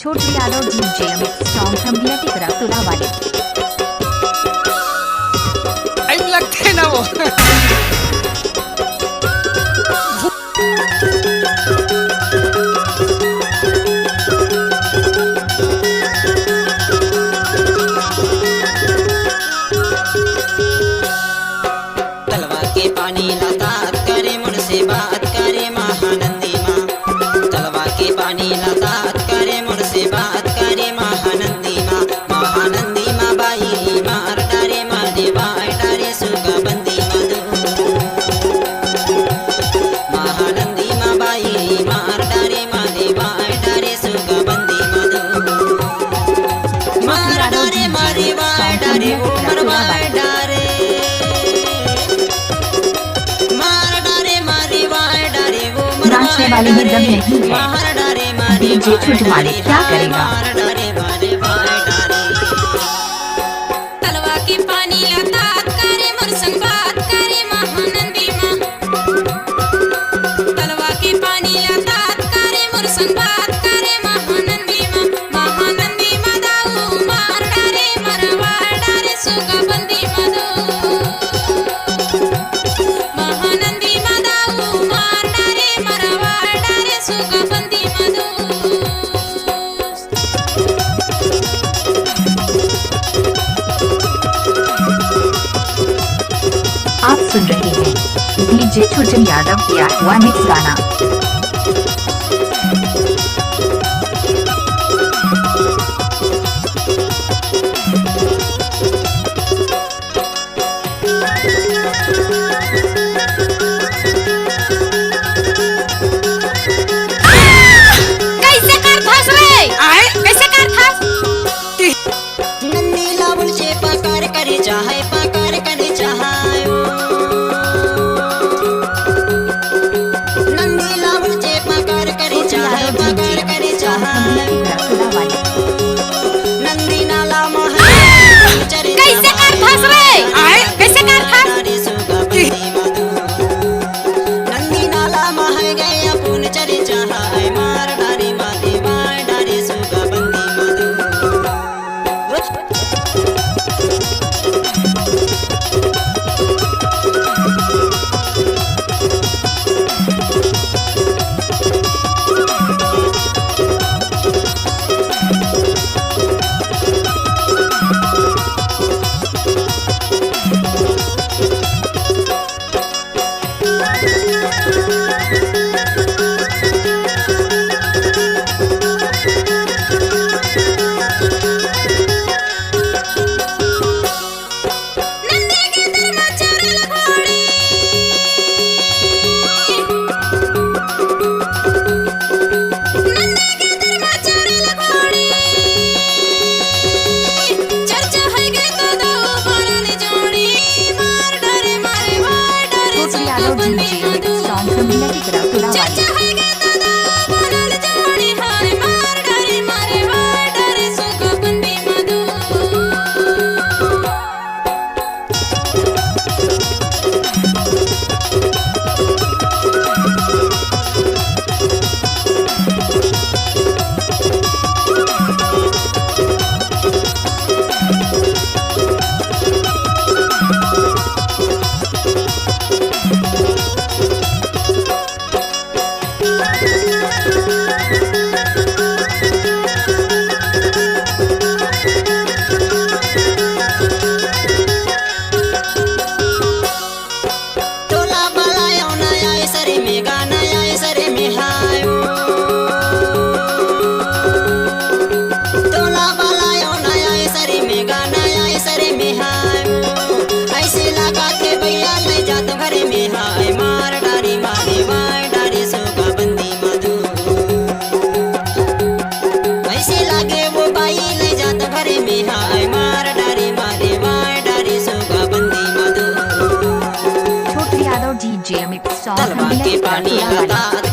Chhotu Yadav DJ mix song from Tikra तुला वाले time लगते है ना वो तलवा के पानी लतात करे मुझसे बात करे महानंदी माँ। तलवा के पानी लतात करे मुझसे बात करे महानंदी माँ। महानंदी माँ बाई मार डारे मारे बाई डारे सुगा बंदी मधु। महानंदी माँ बाई मार डारे मारे बाई डारे सुगा बंदी मधु। मार डारे मारे बाई डारे ऊपर बाई डारे नाचने वाले में दम नहीं है डीजे छोटू वाले क्या करेगा। तलवा के पानी लतात करे मोर संग बात करे महानंदी माँ। तलवा के पानी लतात करे मोर संग बात करे महानंदी माँ। महानंदी माँ दाऊ मार डारे मरवा डारे सुगा बंदी मधु। महानंदी माँ दाऊ मार डारे मरवा डारे सुगा बंदी मधु। आप सुन रहे हैं डीजे छोटू यादव किया हुआ मिक्स गाना। कैसे कर फंस रे कैसे कर फंस नंदी लावल से पकार करे चाहे पकार करे चाहे नंदी लावल से पकार करे चाहे पकार करे चाहे तुला वाले नंदी नाला मह कैसे कर फंस रे कैसे कर फंस नंदी नाला मह गए अपुन चरे चाहे मार डारे मारे मार डारे सुगा बंदी मधु। नंदी के दर में चरल घोड़ी नंदी के दर में चरल घोड़ी चर्चा है गे तो दो बनल जोड़ी मार डरे मारे मार डरे छोटू सुगा यादव बंदी DJ Madhu. mix song from Tikra तुला चर्चा वाले है गे तो दो बनल जोड़ी हाय मार डरे मारे मार डरे सुगा बंदी मधु। टोला बलायो नया सरे में गाना आए सरे में हायो टोला बलायो नया सरे में गाना आए सरे में हायो ऐसे लगा के भैया ले जा तो घरे में हाय मार डारी मारे मार डारी सुगा बंदी मधु। ऐसे लागे वो बाई ले जा तो घरे में हाय मार डारी मारे मार डारी सुगा बंदी मधु। छोटू यादव DJ mix song तलवा from के टिकरा पानी तुला वाले लतात